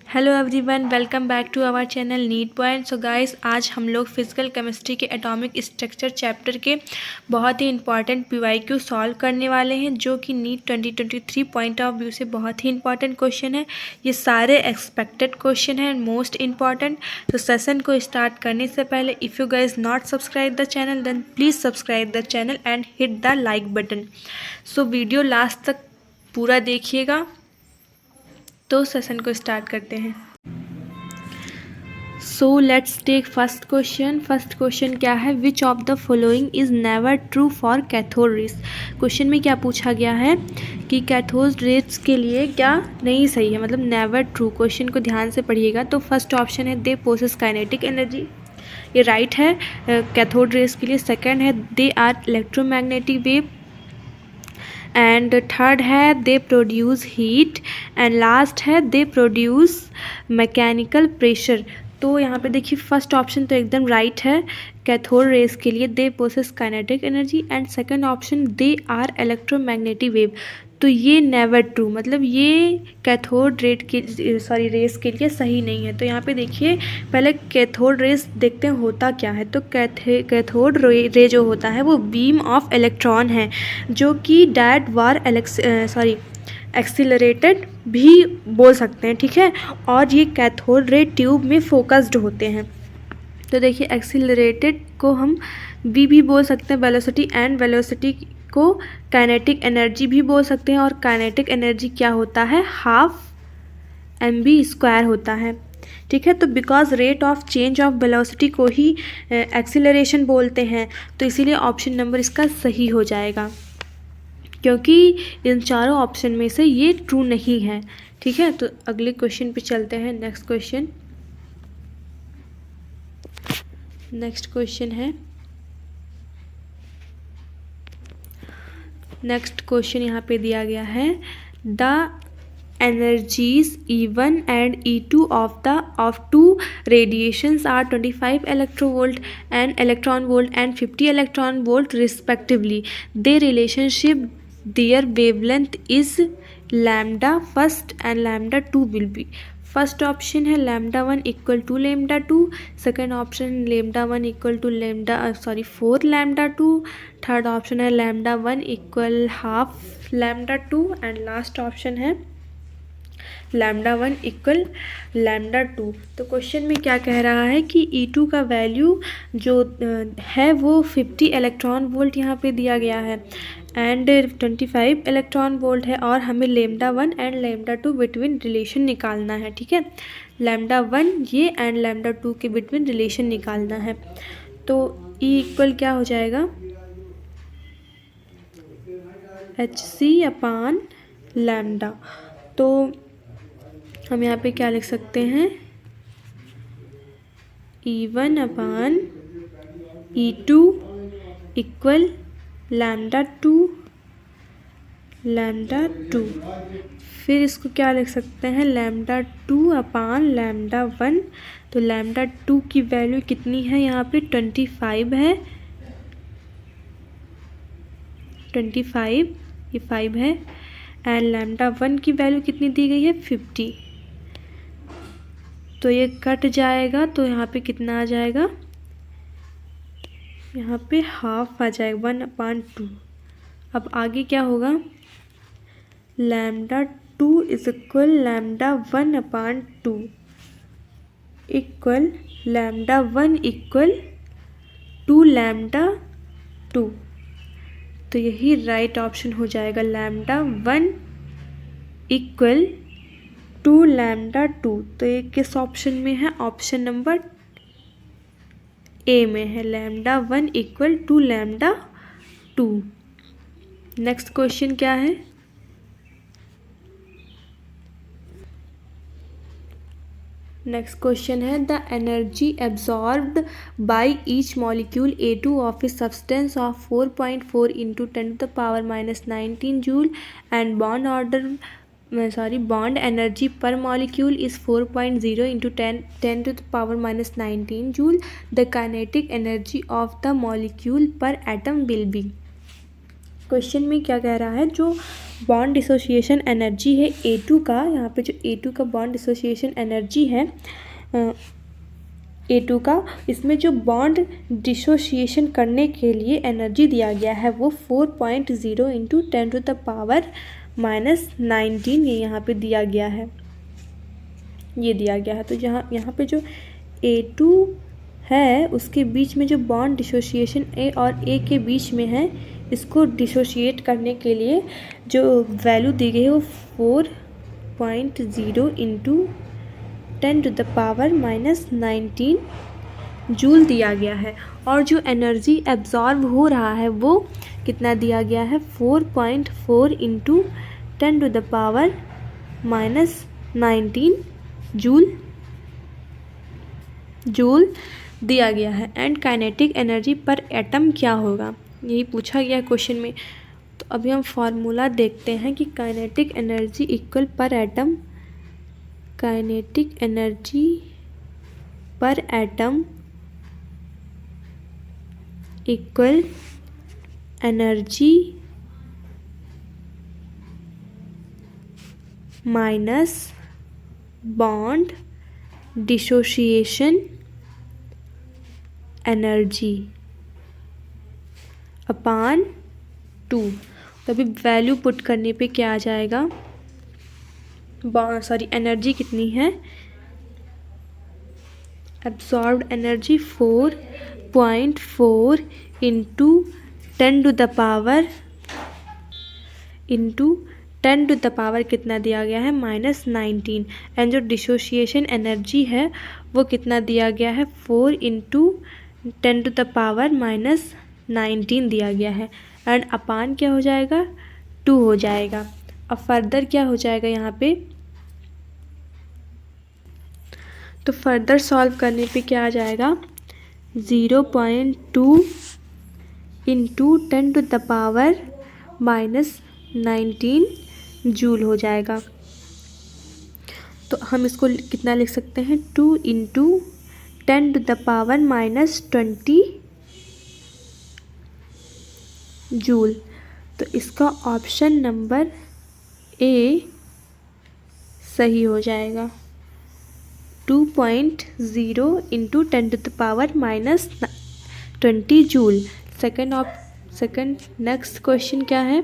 Hello everyone, welcome back to our channel NEET point. So guys, आज हम लोग physical chemistry के atomic structure chapter के बहुत ही इंपॉर्टेंट पीवाईक्यू सॉल्व करने वाले हैं, जो कि नीट 2023 पॉइंट ऑफ व्यू से बहुत ही इंपॉर्टेंट क्वेश्चन है। ये सारे एक्सपेक्टेड क्वेश्चन हैं, मोस्ट इंपॉर्टेंट। तो सेशन को स्टार्ट करने से पहले, if you guys not subscribe the channel, then please subscribe the channel and hit the like button. So video last तक पूरा देखिएगा। तो सेशन को स्टार्ट करते हैं। So let's take first question. First question क्या है? Which of the following is never true for cathode rays. Question में क्या पूछा गया है कि कैथोड रेज के लिए क्या नहीं सही है, मतलब नेवर ट्रू। क्वेश्चन को ध्यान से पढ़िएगा। तो फर्स्ट ऑप्शन है दे पोसेस काइनेटिक एनर्जी, ये राइट है कैथोड रेज के लिए। सेकेंड है they are electromagnetic wave, and third है they produce heat, and last है दे प्रोड्यूस मैकेनिकल प्रेशर। तो यहाँ पे देखिए फर्स्ट ऑप्शन तो एकदम राइट है कैथोड रेज के लिए, they possess kinetic energy, and second option they are electromagnetic wave. तो ये नेवर ट्रू, मतलब ये कैथोड रेज के लिए सही नहीं है। तो यहाँ पे देखिए पहले कैथोड रेज देखते हैं होता क्या है। तो कैथोड रे जो होता है वो बीम ऑफ इलेक्ट्रॉन है, जो कि डैट वार एक्सीलरेटेड भी बोल सकते हैं, ठीक है। और ये कैथोड रे ट्यूब में फोकस्ड होते हैं। तो देखिए एक्सीलरेटेड को हम भी बोल सकते हैं वेलोसिटी, एंड वेलोसिटी को काइनेटिक एनर्जी भी बोल सकते हैं। और काइनेटिक एनर्जी क्या होता है? हाफ mv² होता है, ठीक है। तो because rate of change of velocity को ही एक्सीलरेशन बोलते हैं, तो इसीलिए ऑप्शन नंबर इसका सही हो जाएगा, क्योंकि इन चारों ऑप्शन में से ये ट्रू नहीं है, ठीक है। तो अगले क्वेश्चन पे चलते हैं। नेक्स्ट क्वेश्चन यहाँ पे दिया गया है the energies E1 and E2 of two radiations are 25 electron volt and 50 electron volt respectively. Their relationship, their wavelength is lambda first and lambda 2 will be. First option है lambda 1 equal to lambda 2, second option lambda 1 equal to 4 lambda 2, third option है lambda 1 equal half lambda 2, and last option है lambda 1 equal lambda 2। तो question में क्या कह रहा है कि E2 का वैल्यू जो है वो 50 इलेक्ट्रॉन वोल्ट यहाँ पे दिया गया है, एंड 25 इलेक्ट्रॉन वोल्ट है, और हमें lambda 1 and lambda 2 between relation निकालना है, ठीक है। लैम्डा 1 ये एंड लैम्डा 2 के बिटवीन रिलेशन निकालना है। तो E इक्वल क्या हो जाएगा? hc/, lambda. तो हम यहाँ पे क्या लिख सकते हैं? E1/E2 equal lambda 2। फिर इसको क्या लिख सकते हैं? लैम्डा 2/लैम्डा 1। तो लैम्डा 2 की वैल्यू कितनी है यहाँ पे? 25 है, 25 ये 5 है, एंड लैम्डा 1 की वैल्यू कितनी दी गई है? 50। तो ये कट जाएगा, तो यहाँ पे कितना आ जाएगा? यहाँ पे हाफ आ जाएगा, 1/2। अब आगे क्या होगा? Lambda 2 is equal lambda 1/2 equal lambda 1 equal 2 lambda 2। तो यही राइट ऑप्शन हो जाएगा, लैम्डा 1 इक्वल 2 लैम्डा 2। तो ये किस ऑप्शन में है? ऑप्शन नंबर ए में है, lambda 1 equal 2 lambda 2। Next question क्या है? नेक्स्ट क्वेश्चन है the energy absorbed by each molecule A2 of a substance of 4.4 × 10⁻⁻19 joule, and bond energy per molecule is 4.0 × 10⁻⁻19 joule. The kinetic energy of the molecule per atom will be. Question में क्या कह रहा है, जो bond dissociation energy है A2 का, यहाँ पे जो A2 का बॉन्ड डिसोसिएशन एनर्जी है A2 का, इसमें जो बॉन्ड डिसोसिएशन करने के लिए एनर्जी दिया गया है वो 4.0 इंटू 10⁻⁻19 ये यहाँ पे दिया गया है, ये दिया गया है। तो यहाँ पे जो A2 है उसके बीच में जो बॉन्ड डिसोसिएशन A और A के बीच में है, इसको डिसोशिएट करने के लिए जो वैल्यू दी गई है वो 4.0 इंटू 10⁻⁻19 जूल दिया गया है। और जो एनर्जी एब्जॉर्ब हो रहा है वो कितना दिया गया है, 4.4 इंटू 10⁻⁻19 जूल दिया गया है। एंड काइनेटिक एनर्जी पर एटम क्या होगा, यही पूछा गया क्वेश्चन में। तो अभी हम फॉर्मूला देखते हैं कि काइनेटिक एनर्जी इक्वल पर एटम, काइनेटिक एनर्जी पर atom equal energy minus bond dissociation energy upon 2। तो अभी वैल्यू पुट करने पे क्या आ जाएगा, एनर्जी कितनी है, एब्जॉर्ब्ड एनर्जी 4.4 इंटू 10⁻⁻ कितना दिया गया है, -19। एंड जो डिसोसिएशन एनर्जी है वो कितना दिया गया है, 4 इंटू 10⁻⁻19 दिया गया है। एंड अपान क्या हो जाएगा, 2 हो जाएगा। अब फर्दर क्या हो जाएगा यहाँ पे, तो फर्दर सॉल्व करने पे क्या आ जाएगा, 0.2 इंटू 10⁻⁻19 जूल हो जाएगा। तो हम इसको कितना लिख सकते हैं, 2 इंटू 10⁻⁻20 जूल। तो इसका ऑप्शन नंबर ए सही हो जाएगा, 2.0 into 10⁻⁻20 joule. Second next question क्या है,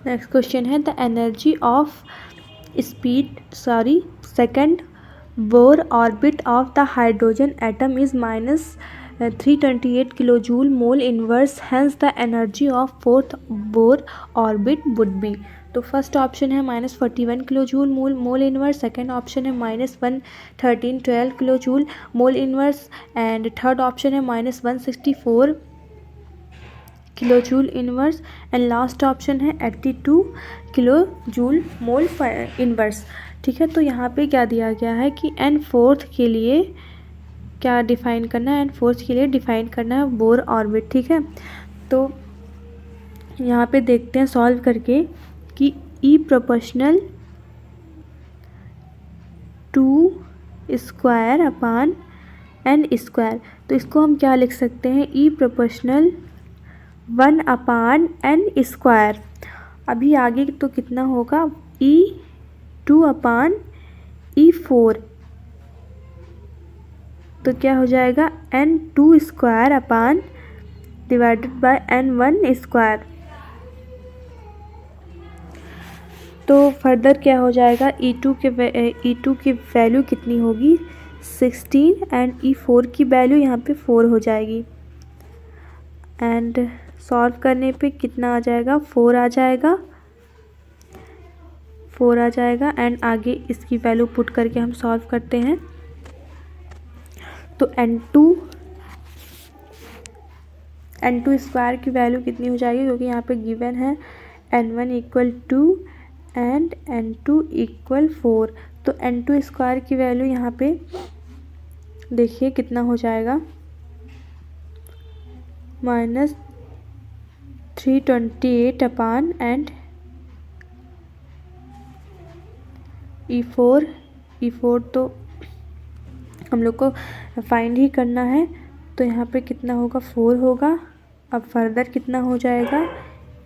नेक्स्ट क्वेश्चन है the energy of second Bohr orbit of the hydrogen atom is -328 kilo joule mole inverse, hence the energy of fourth Bohr orbit would be. तो first option है -41 kilo joule mole inverse, second option है -11312 kilo joule mole inverse, and third option है -164 kilo joule inverse, and last option है 82 kilo joule mole inverse. ठीक है, तो यहाँ पे क्या दिया गया है कि एन फोर्थ के लिए क्या डिफाइन करना है, एन फोर्थ के लिए डिफाइन करना है बोर ऑर्बिट। ठीक है, तो यहाँ पे देखते हैं सॉल्व करके कि E proportional 2 square upon n square. तो इसको हम क्या लिख सकते हैं, E proportional 1 upon n square. अभी आगे तो कितना होगा, E2 अपान E4। तो क्या हो जाएगा, N2 square upon divided by N1 square. तो फर्दर क्या हो जाएगा, E2 की वैल्यू कितनी होगी, 16, एंड E4 की वैल्यू यहाँ पे 4 हो जाएगी। एंड सॉल्व करने पे कितना आ जाएगा, 4 आ जाएगा। एंड आगे इसकी वैल्यू पुट करके हम सॉल्व करते हैं। तो N2 स्क्वायर की वैल्यू कितनी हो जाएगी, क्योंकि यहाँ पे गिवन है N1 equal 2 and N2 equal 4। तो N2 स्क्वायर की वैल्यू यहाँ पे देखिए कितना हो जाएगा, -328 अपान एंड E4 तो हम लोग को फाइंड ही करना है। तो यहाँ पे कितना होगा, 4 होगा, अब फर्दर कितना हो जाएगा,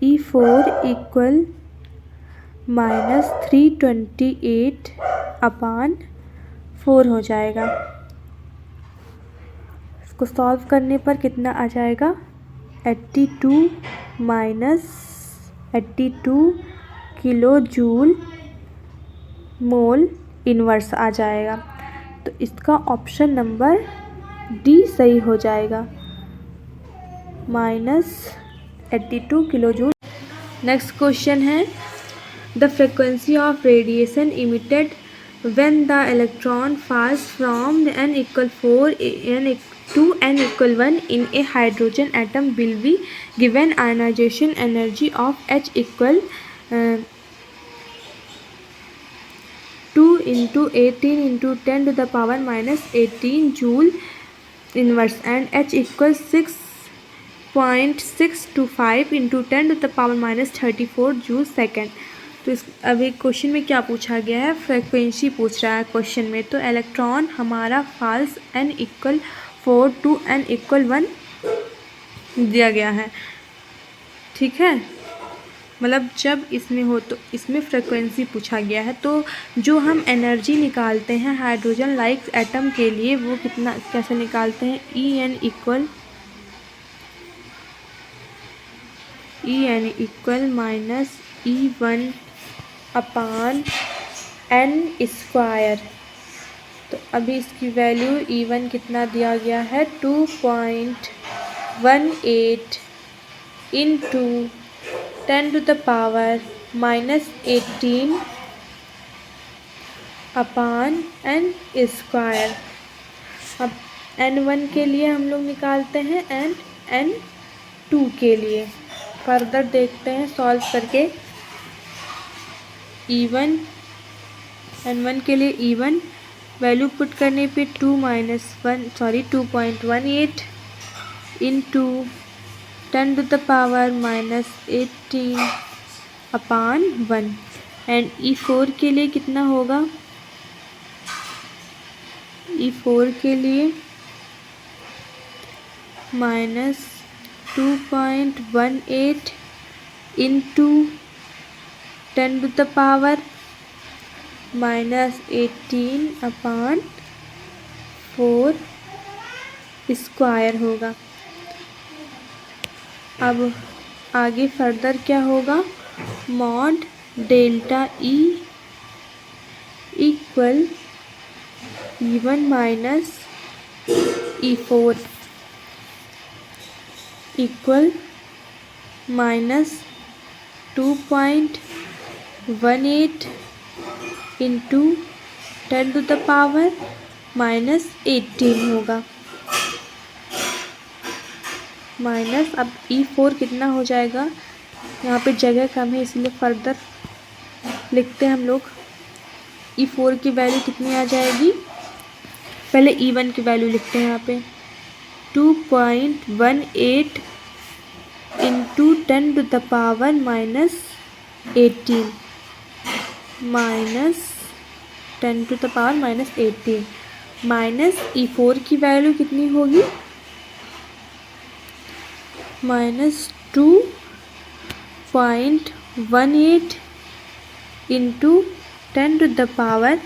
E4 इक्वल -328/4 हो जाएगा। इसको सॉल्व करने पर कितना आ जाएगा, 82 किलो जूल मोल इन्वर्स आ जाएगा। तो इसका ऑप्शन नंबर डी सही हो जाएगा, -82 किलो जूल। नेक्स्ट क्वेश्चन है, the frequency of radiation emitted when the electron falls from n equal 4 to n equal 1 in a hydrogen atom will be given ionization energy of H equal 2 into 18 into 10 to the power minus 18 joule inverse and H equals 6.625 into 10 to the power minus 34 joule second। तो इस अभी question में क्या पूछा गया है, frequency पूछ रहा है क्वेश्चन में। तो इलेक्ट्रॉन हमारा falls n equal 4 to n equal 1 दिया गया है, ठीक है। मतलब जब इसमें हो तो इसमें फ्रीक्वेंसी पूछा गया है। तो जो हम एनर्जी निकालते हैं हाइड्रोजन लाइक एटम के लिए वो कितना कैसे निकालते हैं, En इक्वल -E1/n²। तो अभी इसकी वैल्यू E1 कितना दिया गया है, 2.18 into 10 to the power -18/n²। अब N1 के लिए हम लोग निकालते हैं एंड N2 के लिए। फर्दर देखते हैं सॉल्व करके। N1 के लिए E1 वैल्यू पुट करने पे 2.18 into 10 to the power -18/1 and E4 के लिए कितना होगा, E4 के लिए -2.18 इंटू 10 टू द पावर -18/4² होगा। अब आगे फर्दर क्या होगा, mod delta E equal E1 minus E4 equal -2.18 into 10 to the power -18 होगा। माइनस अब E4 कितना हो जाएगा, यहाँ पे जगह कम है इसलिए फर्दर लिखते हैं हम लोग। E4 की वैल्यू कितनी आ जाएगी, पहले E1 की वैल्यू लिखते हैं यहाँ पे 2.18 into 10 to the power -18 minus 10 to the power -18 minus E4 की वैल्यू कितनी होगी, -2.18 इंटू 10 टू द पावर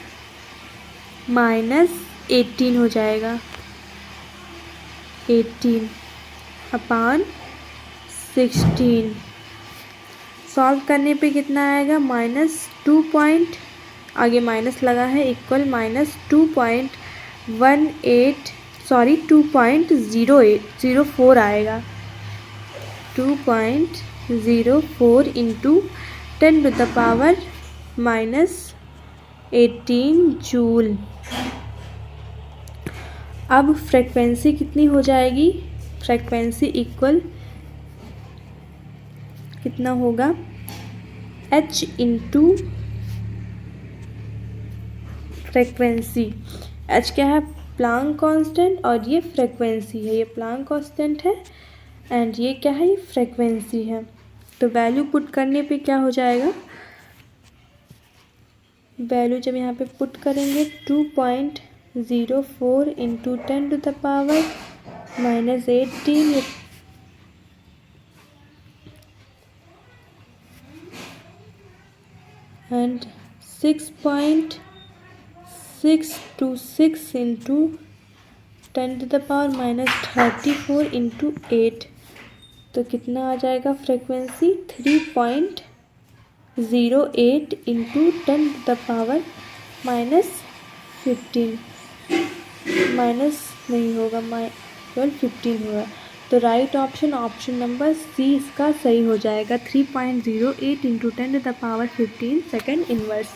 -18 हो जाएगा, 18/16। सॉल्व करने पे कितना आएगा, -2 आगे माइनस लगा है इक्वल -2.04 आएगा, 2.04 into 10 to the power -18 joule. अब फ्रीक्वेंसी कितनी हो जाएगी, फ्रीक्वेंसी इक्वल कितना होगा, H इंटू फ्रीक्वेंसी। H क्या है, प्लांक कांस्टेंट, और ये फ्रीक्वेंसी है, ये प्लांक कांस्टेंट है एंड ये क्या है, ये फ्रीक्वेंसी है। तो वैल्यू पुट करने पे क्या हो जाएगा, वैल्यू जब यहाँ पे पुट करेंगे 2.04 into 10 to the power -18 6.626 into 10⁻⁻34 into 8, तो कितना आ जाएगा फ्रिक्वेंसी? 3.08 इंटू 10⁻⁻15, माइनस नहीं होगा, केवल 15 होगा। तो राइट ऑप्शन नंबर सी इसका सही हो जाएगा। 3.08 into 10⁻15 second inverse.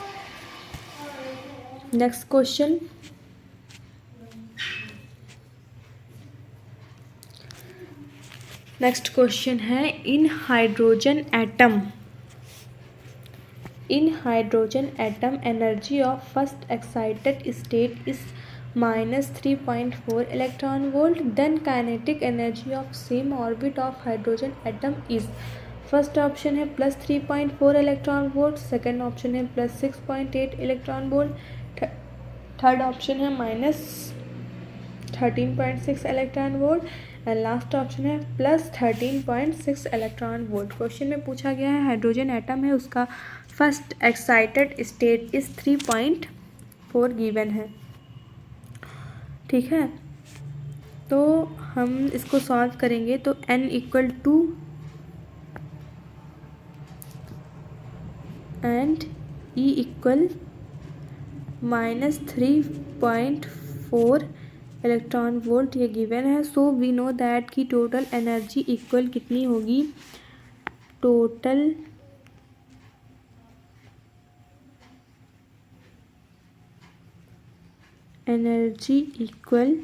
Next question, है in hydrogen atom energy of first excited state is -3.4 electron volt, then kinetic energy of same orbit of hydrogen atom is. First option है +3.4 electron volt, second option है +6.8 electron volt, third option है -13.6 electron volt and last option है +13.6 electron volt. Question में पूछा गया है hydrogen atom है, उसका first excited state is 3.4 given है। ठीक है, तो हम इसको सॉल्व करेंगे तो n equal to and E equal -3.4 electron volt ये गिवन है। सो वी नो दैट की टोटल एनर्जी इक्वल कितनी होगी? Total energy equal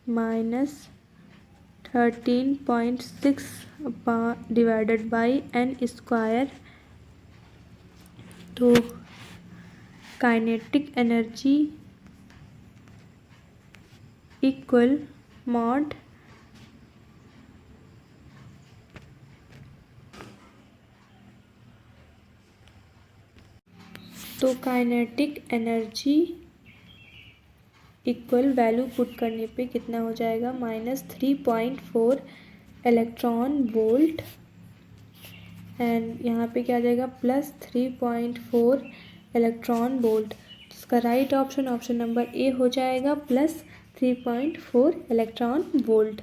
-13.6 divided by n square. तो kinetic energy equal mod kinetic energy equal value put करने पे कितना हो जाएगा? -3.4 इलेक्ट्रॉन वोल्ट एंड यहाँ पे क्या आ जाएगा? +3.4 इलेक्ट्रॉन वोल्ट। इसका राइट ऑप्शन नंबर ए हो जाएगा, +3.4 electron volt.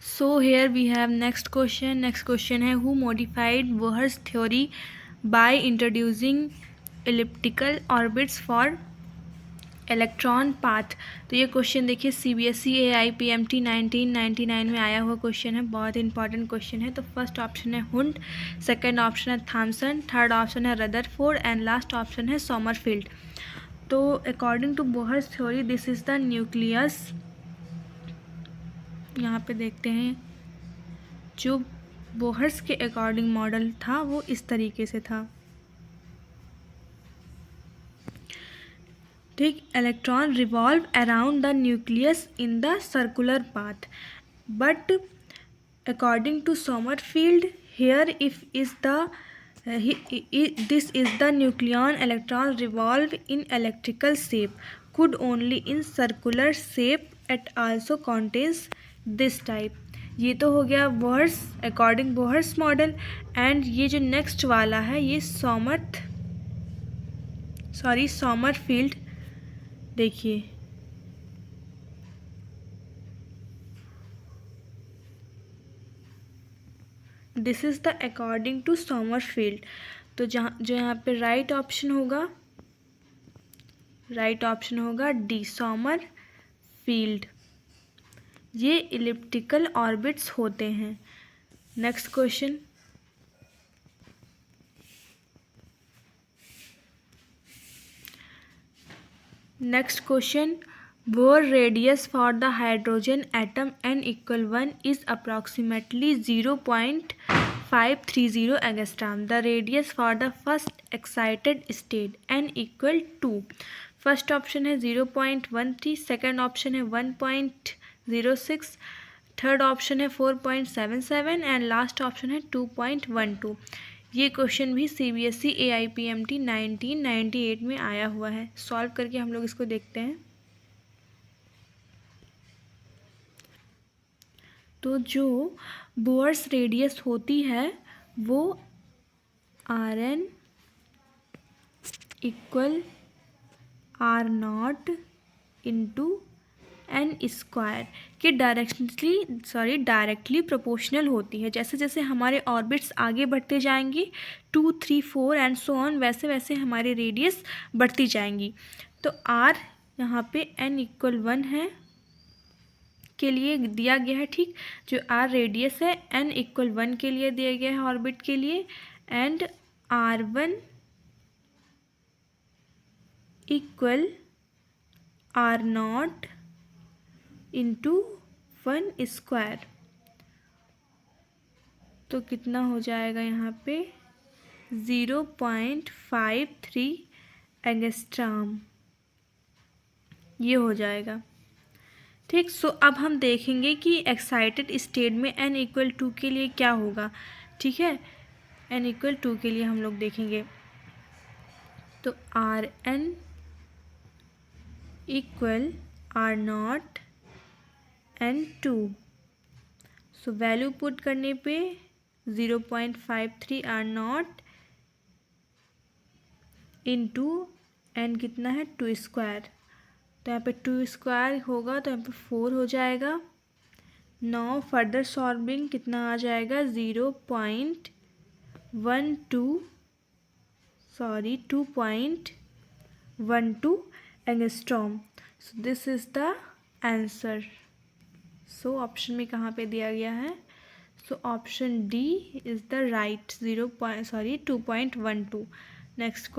So here we have next question है who modified Bohr's theory by introducing elliptical orbits for electron path. तो ये क्वेश्चन देखिए CBSE AIPMT 1999 में आया हुआ क्वेश्चन है, बहुत इंपॉर्टेंट क्वेश्चन है। तो फर्स्ट ऑप्शन है हुंट, सेकंड ऑप्शन है थॉमसन, थर्ड ऑप्शन है रदरफोर्ड एंड लास्ट ऑप्शन है समरफील्ड। तो according to Bohr's theory this is the nucleus. यहाँ पे देखते हैं जो बोहर्स के अकॉर्डिंग मॉडल था वो इस तरीके से था। ठीक, electron revolve around the nucleus in the circular path, but according to Sommerfeld here if is the this is the nucleon electron revolve in electrical shape, could only in circular shape, it also contains this type। ये तो हो गया Bohr's according Bohr's model. And ये जो next वाला है ये Sommerfeld. देखिए this is the according to Sommerfeld. तो जो यहाँ पे राइट ऑप्शन होगा डी समरफील्ड। ये इलिप्टिकल ऑर्बिट्स होते हैं। Next question Bohr radius for the hydrogen atom n equal 1 is approximately 0.530 angstrom. The radius for the first excited state n equal 2। First option है 0.13, second option है 1.06, third option है 4.77 and last option है 2.12। ये question भी CBSE AIPMT 1998 में आया हुआ है। सॉल्व करके हम लोग इसको देखते हैं। तो जो बोर्स रेडियस होती है वो Rn equal R not into n square के डायरेक्टली प्रोपोर्शनल होती है। जैसे जैसे हमारे ऑर्बिट्स आगे बढ़ते जाएंगे 2, 3, 4 एंड सो ऑन, वैसे वैसे हमारी रेडियस बढ़ती जाएंगी। तो आर यहाँ पे n इक्वल 1 है के लिए दिया गया है, ठीक। जो आर रेडियस है n इक्वल 1 के लिए दिया गया है ऑर्बिट के लिए, and r1 equal R not into 1 square. तो कितना हो जाएगा यहाँ पे 0.53 एंगस्ट्रॉम ये हो जाएगा, ठीक। सो अब हम देखेंगे कि एक्साइटेड स्टेट में n इक्वल 2 के लिए क्या होगा, ठीक है। n इक्वल 2 के लिए हम लोग देखेंगे तो R n equal R not n 2। So value put करने पे 0.53 आर नॉट इंटू एन कितना है 2 स्क्वायर। तो यहाँ पे 2 स्क्वायर होगा तो यहाँ पे 4 हो जाएगा। नाउ फर्दर सॉल्विंग कितना आ जाएगा 2.12 angstrom. So this is the answer. So option में कहाँ पे दिया गया है, so option D is the right 2.12। Next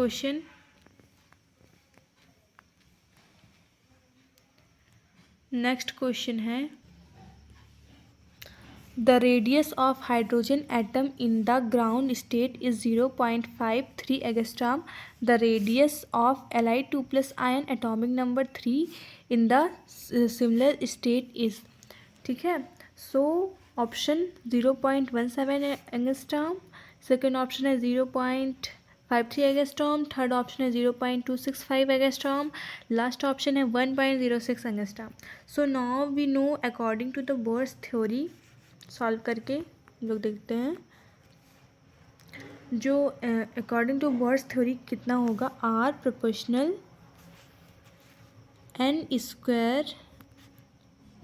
question, है the radius of hydrogen atom in the ground state is 0.53 angstrom. The radius of Li2+ ion atomic number 3 in the similar state is, ठीक है। So option 0.17 angstrom, second option है 0.53 angstrom, third option है 0.265 angstrom, last option है 1.06 angstrom. So now we know according to the Bohr's theory, solve करके लोग देखते हैं जो अकॉर्डिंग टू बोर्स थ्योरी कितना होगा, R proportional n square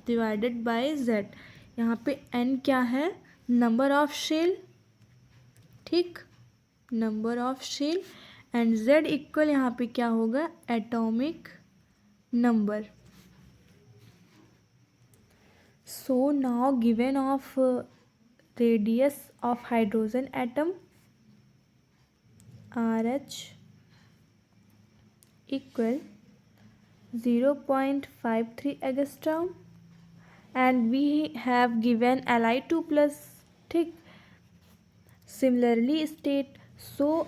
divided by Z. यहाँ पे n क्या है, नंबर ऑफ शेल, ठीक, number of shell, and z equal यहाँ पे क्या होगा atomic number. So now given of radius of hydrogen atom RH equal 0.53 angstrom and we have given Li2+, ठीक, सिमिलरली स्टेट। सो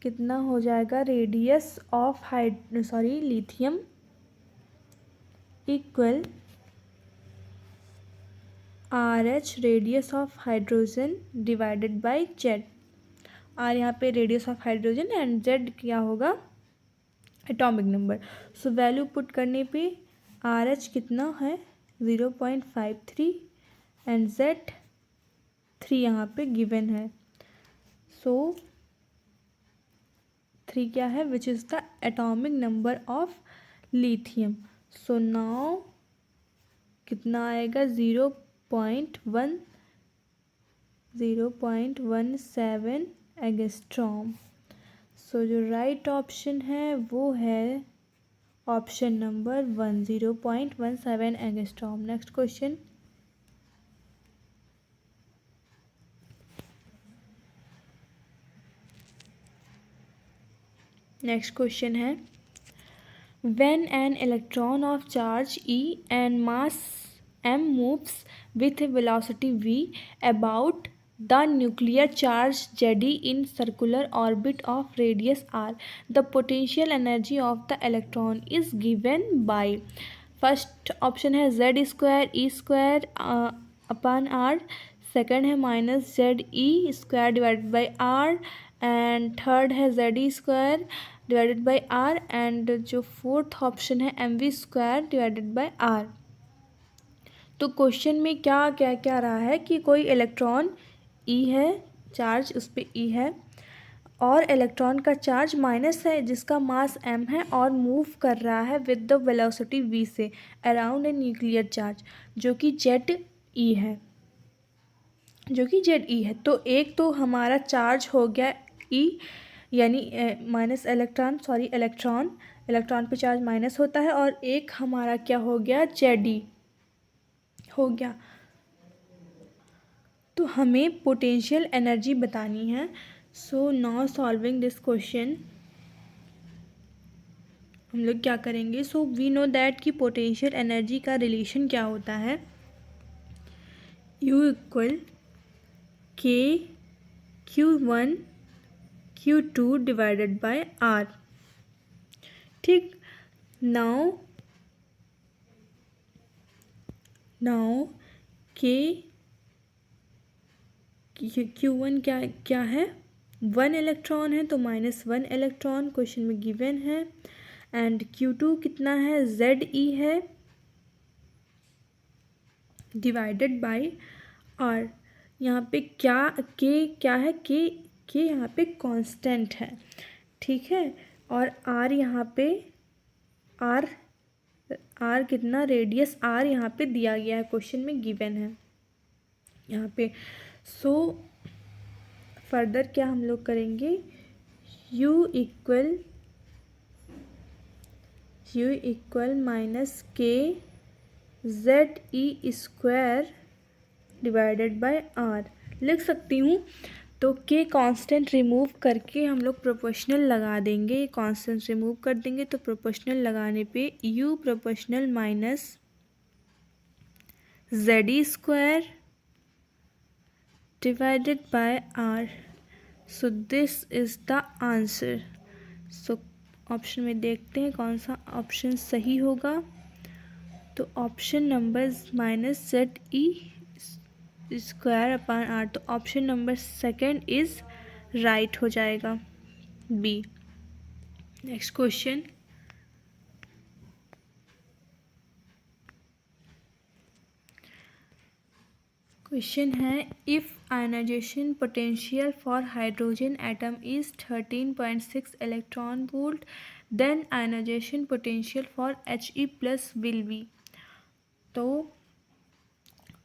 कितना हो जाएगा radius of lithium equal RH radius of hydrogen divided by Z. R यहाँ पे radius of hydrogen and Z क्या होगा atomic number. So value put करने पे RH कितना है 0.53 एंड Z 3 यहाँ पे गिवन है। सो 3 क्या है which is the atomic number of lithium. So now कितना आएगा 0.17 एंगस्ट्रॉम। सो जो राइट ऑप्शन है वो है option number 1 0.17 angstrom. Next question, है when an electron of charge E and mass m moves with a velocity v about the nuclear charge Zd in circular orbit of radius r, the potential energy of the electron is given by, first option है z square E square upon r, second है minus Z E square divided by R, and third है Z E square divided by R, and जो fourth option है M V square divided by R. तो question में क्या क्या क्या रहा है कि कोई इलेक्ट्रॉन ई है, चार्ज उस पर ई है और इलेक्ट्रॉन का चार्ज माइनस है जिसका मास m है और मूव कर रहा है विद द वेलोसिटी v से अराउंड ए न्यूक्लियर चार्ज जो कि ZE है, तो एक तो हमारा चार्ज हो गया E यानी माइनस इलेक्ट्रॉन पे चार्ज माइनस होता है, और एक हमारा क्या हो गया ZE हो गया। तो हमें पोटेंशियल एनर्जी बतानी है। So now solving this question हम लोग क्या करेंगे। सो वी नो दैट कि पोटेंशियल एनर्जी का रिलेशन क्या होता है, U equal K Q1 Q2 divided by R। ठीक, नाउ Q1 क्या है, 1 इलेक्ट्रॉन है तो -1 इलेक्ट्रॉन क्वेश्चन में गिवन है। एंड Q2 कितना है, ZE है डिवाइडेड बाय R। यहाँ पे क्या है, K यहाँ पे कांस्टेंट है, ठीक है। और R यहाँ पे R कितना, रेडियस R यहाँ पे दिया गया है, क्वेश्चन में गिवन है यहाँ पे। सो फर्दर क्या हम लोग करेंगे, U equal -K ZE square divided by R लिख सकती हूँ। तो K कांस्टेंट रिमूव करके हम लोग प्रोपोर्शनल लगा देंगे, कांस्टेंट रिमूव कर देंगे तो प्रोपोर्शनल लगाने पे U proportional minus ZE square divided by R। So this is the answer. So option में देखते हैं कौन सा ऑप्शन सही होगा। तो option number -ZE square upon R, तो option number second is right हो जाएगा, बी। नेक्स्ट क्वेश्चन, है if ionization potential for hydrogen atom is 13.6 electron volt then ionization potential for He+ will be. तो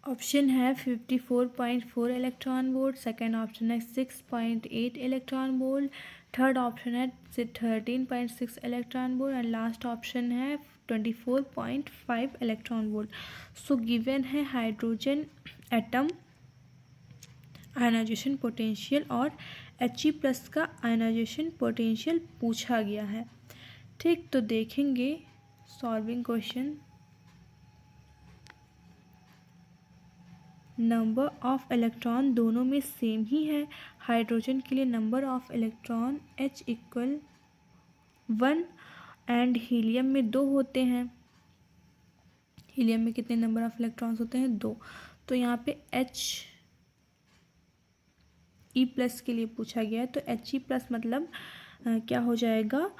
option है 54.4 electron volt, second option है 6.8 electron volt, third option है 13.6 electron volt, and last option है 24.5 electron volt. So given है hydrogen atom ionization potential और He+ का ionization potential पूछा गया है। ठीक, तो देखेंगे solving question. Number of electron दोनों में सेम ही है। हाइड्रोजन के लिए number of electron H equal 1 and helium में 2 होते हैं। हीलियम में कितने नंबर ऑफ इलेक्ट्रॉन्स होते हैं, 2। तो यहाँ पे He+ के लिए पूछा गया है, तो He+ मतलब क्या हो जाएगा,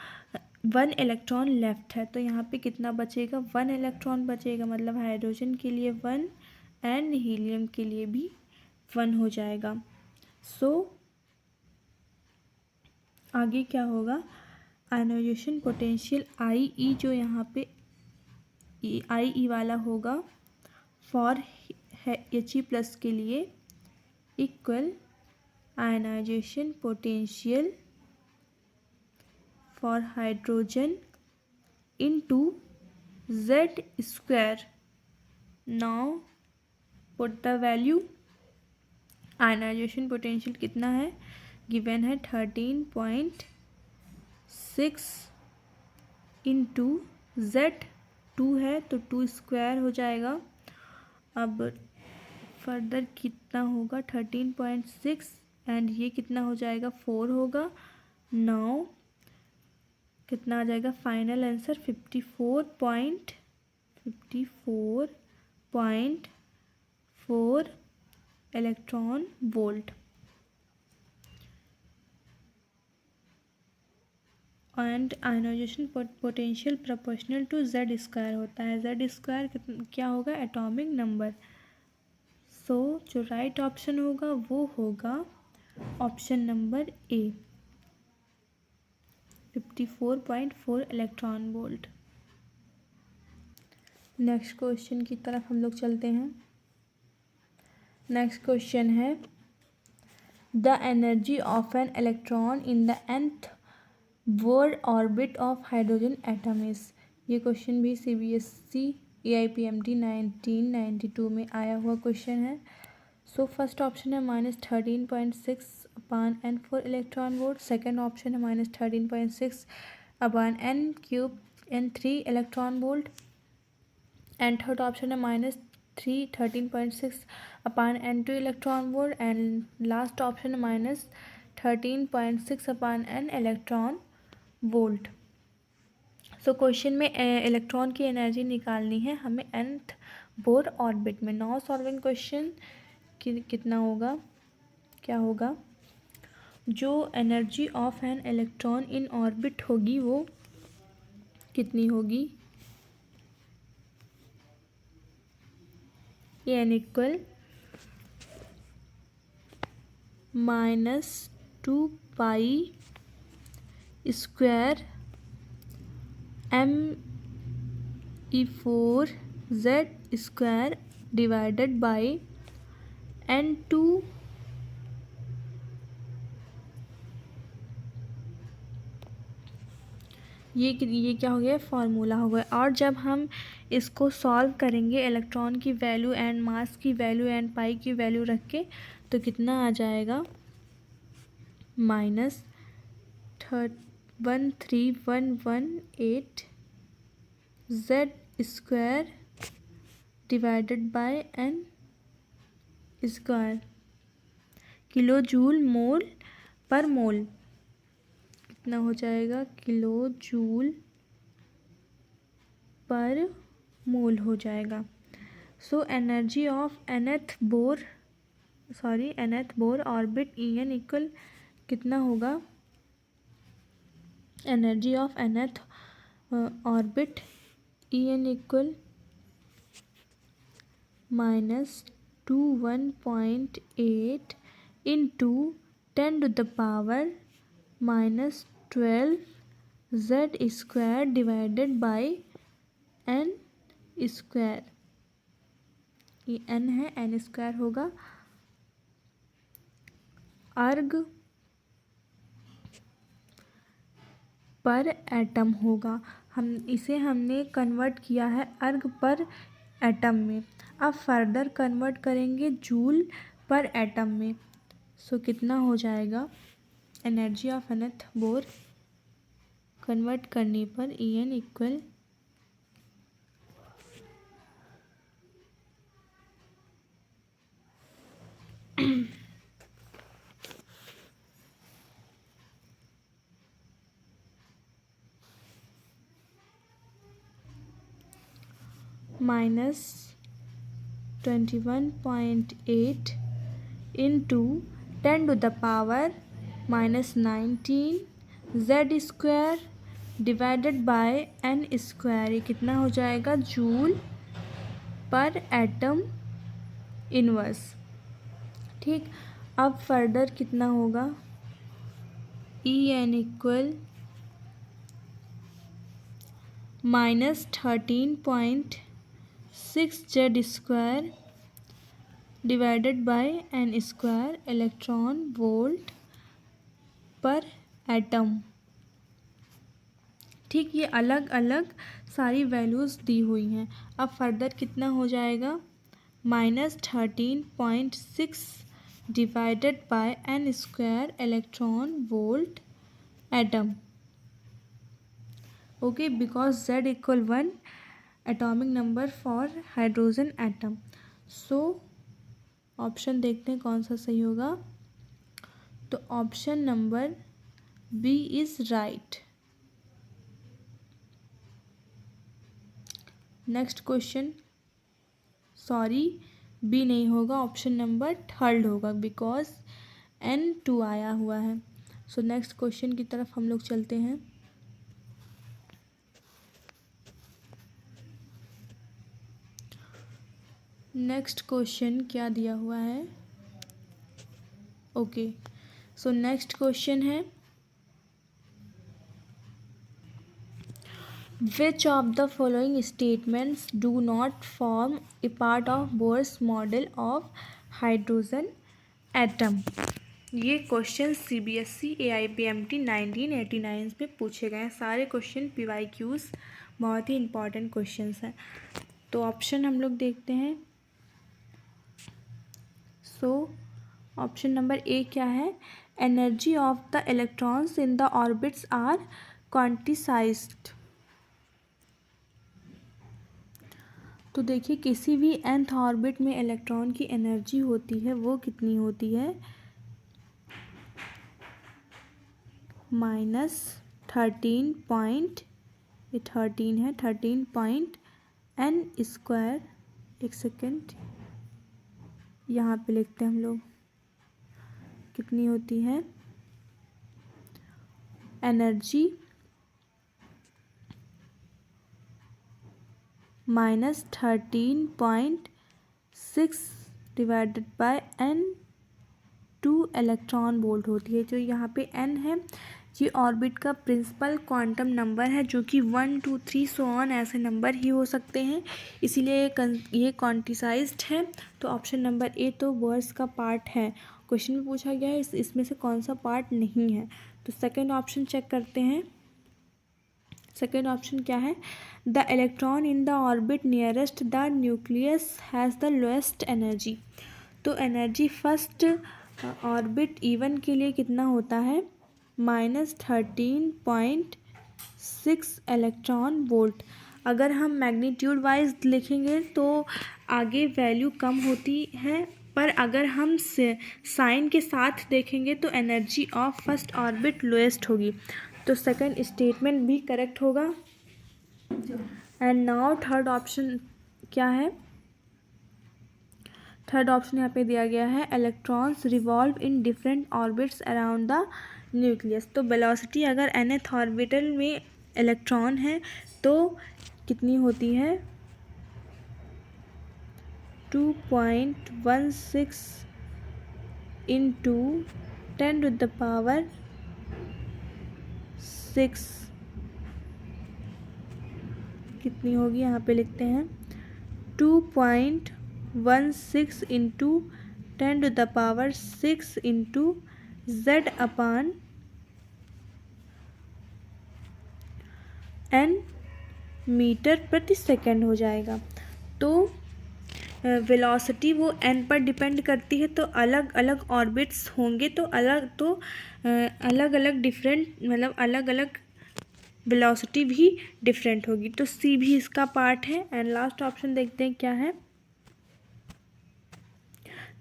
1 इलेक्ट्रॉन लेफ्ट है, तो यहाँ पे कितना बचेगा, 1 इलेक्ट्रॉन बचेगा, मतलब हाइड्रोजन के लिए 1 एंड हीलियम के लिए भी 1 हो जाएगा। सो आगे क्या होगा, आयनाइजेशन पोटेंशियल IE जो यहाँ पे IE वाला होगा फॉर He+ के लिए equal ionization potential for hydrogen into Z square. Now put the value, ionization potential कितना है, गिवन है 13.6 इंटू Z 2 है तो 2 स्क्वायर हो जाएगा। अब फर्दर कितना होगा, 13.6 एंड ये कितना हो जाएगा, 4 होगा। नाउ कितना आ जाएगा, final answer 54.4 electron volt. And ionization potential proportional to Z square होता है। Z स्क्वायर क्या होगा, एटॉमिक नंबर। सो जो राइट ऑप्शन होगा वो होगा option number A। 54.4 electron volt. Next question की तरफ हम लोग चलते हैं। नेक्स्ट क्वेश्चन है the energy of an electron in the nth Bohr orbit of hydrogen atom is. ये क्वेश्चन भी CBSE AIPMT 1992 में आया हुआ क्वेश्चन है। सो फर्स्ट ऑप्शन है -13.6/n for electron volt. Second option है -13.6/n³ n3 electron volt. And third option है -13.6/n2 electron volt. And last option है -13.6/n electron volt. So question में इलेक्ट्रॉन की एनर्जी निकालनी है हमें nth बोर ऑर्बिट में। नाउ सॉल्विंग क्वेश्चन कितना होगा, क्या होगा, जो energy of an electron in orbit होगी वो कितनी होगी। n equal -2 square me4 z square divided by n2 ये क्या हो गया, फार्मूला हो गया। और जब हम इसको सॉल्व करेंगे इलेक्ट्रॉन की वैल्यू एंड मास की वैल्यू एंड पाई की वैल्यू रख के तो कितना आ जाएगा, -1318 z square divided by n square kilo joule mole पर मोल। कितना हो जाएगा, किलो जूल पर मोल हो जाएगा। So energy of nth Bohr orbit En equal कितना होगा, energy of nth orbit En equal -21.8 into 10⁻⁻12 z square divided by n square. ये n है, n स्क्वायर होगा। अर्ग पर एटम होगा। हमने कन्वर्ट किया है अर्ग पर एटम में। अब फर्दर कन्वर्ट करेंगे जूल पर एटम में। सो कितना हो जाएगा, energy of nth bore convert करने पर En equal -21.8 into 10⁻⁻19 z square divided by n square. ये कितना हो जाएगा, जूल पर एटम इनवर्स। ठीक, अब फर्दर कितना होगा, En equal -13.6 z square divided by n square electron volt पर एटम। ठीक, ये अलग अलग सारी वैल्यूज़ दी हुई हैं। अब फर्दर कितना हो जाएगा, -13.6 divided by n square electron volt atom. Okay, because z equal 1 atomic number for hydrogen atom. So option देखते हैं कौन सा सही होगा। तो option number B is right. Next question, sorry B नहीं होगा, ऑप्शन नंबर थर्ड होगा बिकॉज n2 आया हुआ है। सो नेक्स्ट क्वेश्चन की तरफ हम लोग चलते हैं। नेक्स्ट क्वेश्चन क्या दिया हुआ है, ओके। सो नेक्स्ट क्वेश्चन है Which of the following statements do not form a part of Bohr's model of hydrogen atom? ये क्वेश्चन CBSE AIPMT 1989 में पूछे गए हैं। सारे क्वेश्चन PYQs बहुत ही इंपॉर्टेंट क्वेश्चंस हैं। तो ऑप्शन हम लोग देखते हैं। ऑप्शन नंबर ए क्या है? Energy of the electrons in the orbits are quantized. तो देखिए, किसी भी nth ऑर्बिट में इलेक्ट्रॉन की एनर्जी होती है वो कितनी होती है? -13.n²। एक सेकेंड, यहाँ पे लिखते हैं हम लोग कितनी होती है energy. -13.6 divided bye n² electron volt होती है। जो यहाँ पे n है ये ऑर्बिट का प्रिंसिपल क्वांटम नंबर है, जो कि 1 2 3 सो ऑन ऐसे नंबर ही हो सकते हैं, इसीलिए ये क्वांटिसाइज्ड है। तो ऑप्शन नंबर ए तो बोर्स का पार्ट है। क्वेश्चन में पूछा गया है इसमें से कौन सा पार्ट नहीं है। तो सेकंड ऑप्शन चेक करते हैं। सेकेंड ऑप्शन क्या है? The electron in the orbit nearest the nucleus has the lowest energy. तो एनर्जी फर्स्ट ऑर्बिट E1 के लिए कितना होता है? -13.6 इलेक्ट्रॉन वोल्ट। अगर हम मैग्नीट्यूड वाइज लिखेंगे तो आगे वैल्यू कम होती है, पर अगर हम साइन के साथ देखेंगे तो energy of first orbit lowest होगी। तो सेकंड स्टेटमेंट भी करेक्ट होगा। एंड नाउ थर्ड ऑप्शन क्या है? थर्ड ऑप्शन यहाँ पे दिया गया है electrons revolve in different orbits around the nucleus. तो वेलोसिटी अगर nth ऑर्बिटल में इलेक्ट्रॉन है तो कितनी होती है? 2.16 इंटू 10⁻6 कितनी होगी? यहाँ पे लिखते हैं 2.16 इंटू 10⁻6 इंटू Z/n मीटर प्रति सेकेंड हो जाएगा। तो वेलोसिटी वो n पर डिपेंड करती है, तो अलग अलग ऑर्बिट्स होंगे तो अलग अलग डिफरेंट, मतलब अलग अलग वेलोसिटी भी डिफरेंट होगी। तो सी भी इसका पार्ट है। एंड लास्ट ऑप्शन देखते हैं क्या है?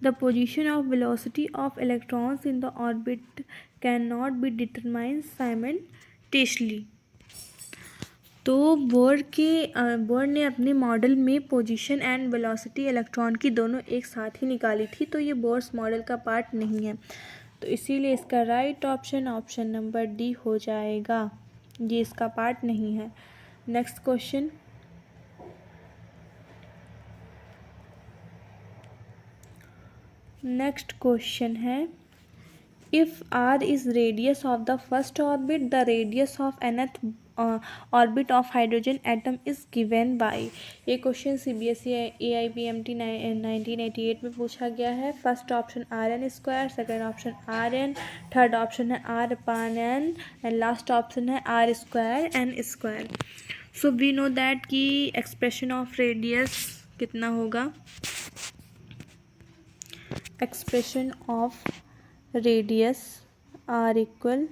The position of velocity of electrons in the orbit can not be determined simultaneously. तो बोर ने अपने मॉडल में पोजीशन एंड वेलोसिटी इलेक्ट्रॉन की दोनों एक साथ ही निकाली थी, तो ये बोर्स मॉडल का पार्ट नहीं है। तो इसीलिए इसका राइट ऑप्शन नंबर डी हो जाएगा। ये इसका पार्ट नहीं है। नेक्स्ट क्वेश्चन, है if r is radius of the first orbit, the radius of nth orbit of hydrogen atom is given by. ये क्वेश्चन CBSE AIPMT 1988 में पूछा गया है। First option Rn², second option Rn, third option है R/n and last option है R²n²। So we know that कि expression of radius कितना होगा? Expression of radius R equal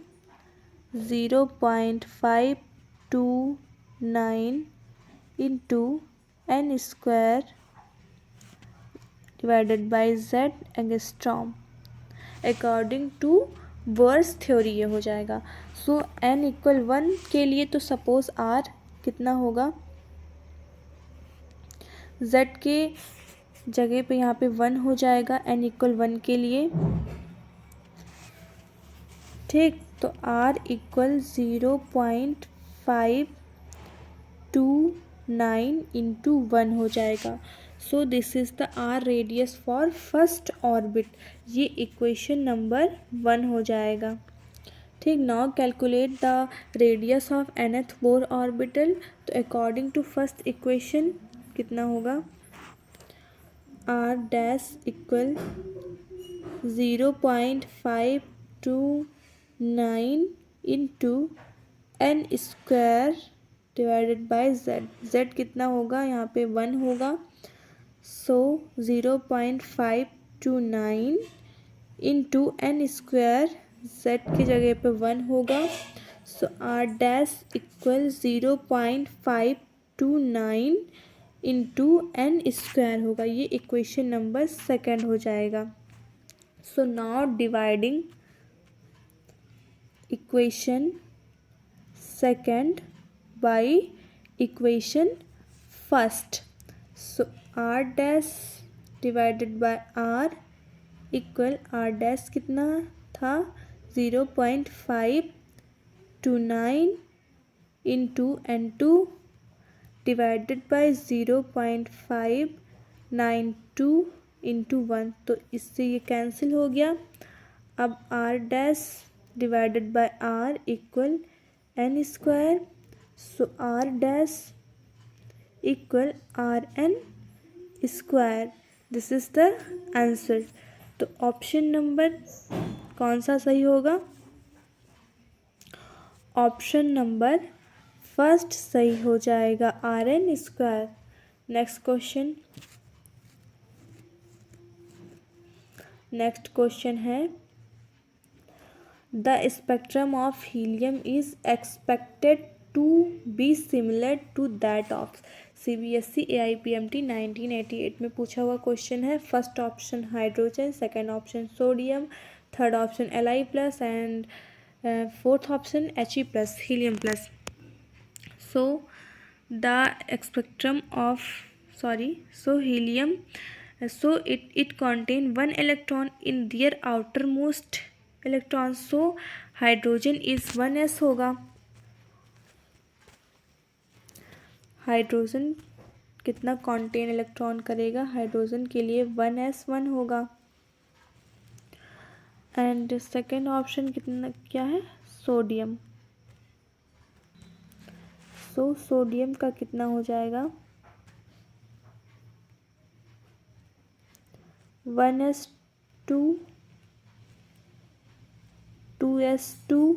0.529 into n² divided by Z angstrom according to Bohr's theory ये हो जाएगा। सो n equal 1 के लिए तो सपोज R कितना होगा? Z के जगह पे यहाँ पे 1 हो जाएगा n इक्वल 1 के लिए, ठीक। तो R इक्वल 0.529 इंटू 1 हो जाएगा। So this is the R radius for first orbit. ये इक्वेशन नंबर 1 हो जाएगा, ठीक। Now calculate the radius of nth bore orbital. तो अकॉर्डिंग टू फर्स्ट इक्वेशन कितना होगा, r dash equal 0.529 into n square divided bye z। z कितना होगा, यहाँ पे 1 होगा, सो 0.529 इंटू n स्क्वायर, z की जगह पे 1 होगा, सो r dash equal 0.529 into n square होगा। ये इक्वेशन नंबर सेकेंड हो जाएगा। So now dividing equation second by equation first. So r dash divided by r equal r dash कितना था 0.529 into n2 divided by 0.592 into 1। तो इससे ये cancel हो गया। अब r dash divided by r equal n square, so r dash equal rn square. This is the answer. तो option number कौन सा सही होगा, ऑप्शन नंबर फर्स्ट सही हो जाएगा, rn स्क्वायर। नेक्स्ट क्वेश्चन है the spectrum of helium is expected to be similar to that of. CBSE AIPMT 1988 में पूछा हुआ क्वेश्चन है। First option hydrogen, second option sodium, third option Li plus and fourth option He plus helium plus. So the spectrum of helium, so it contain one electron in their outermost electron, so hydrogen is 1s होगा। Hydrogen कितना contain electron करेगा, hydrogen के लिए 1s1 होगा। And second option कितना क्या है, sodium. So sodium का कितना हो जाएगा 1s2 2s2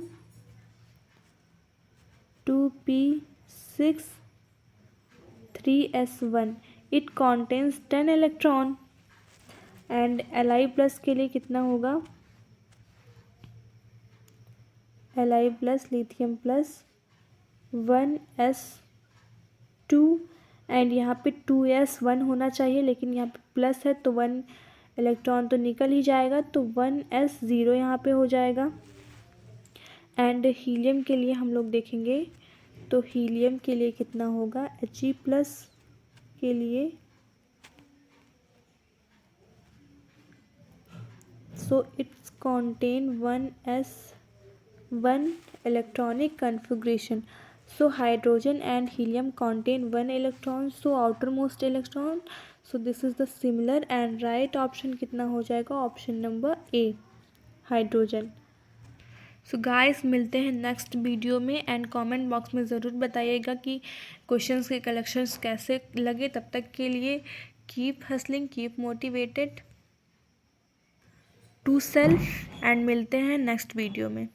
2p6 3s1। It contains 10 electron. And Li plus के लिए कितना होगा, Li plus lithium plus 1s2 and यहाँ पे 2s1 होना चाहिए, लेकिन यहाँ पे प्लस है तो 1 इलेक्ट्रॉन तो निकल ही जाएगा, तो 1s0 यहाँ पे हो जाएगा। एंड हीलियम के लिए हम लोग देखेंगे, तो हीलियम के लिए कितना होगा, He प्लस के लिए, so it's contain 1s1 electronic configuration. So hydrogen and helium contain one electron, so outermost electron, so this is the similar and right option कितना हो जाएगा, option number A hydrogen. So guys मिलते हैं next video में and comment box में ज़रूर बताइएगा कि क्वेश्चंस के कलेक्शंस कैसे लगे। तब तक के लिए keep hustling, keep motivated to self and मिलते हैं नेक्स्ट वीडियो में।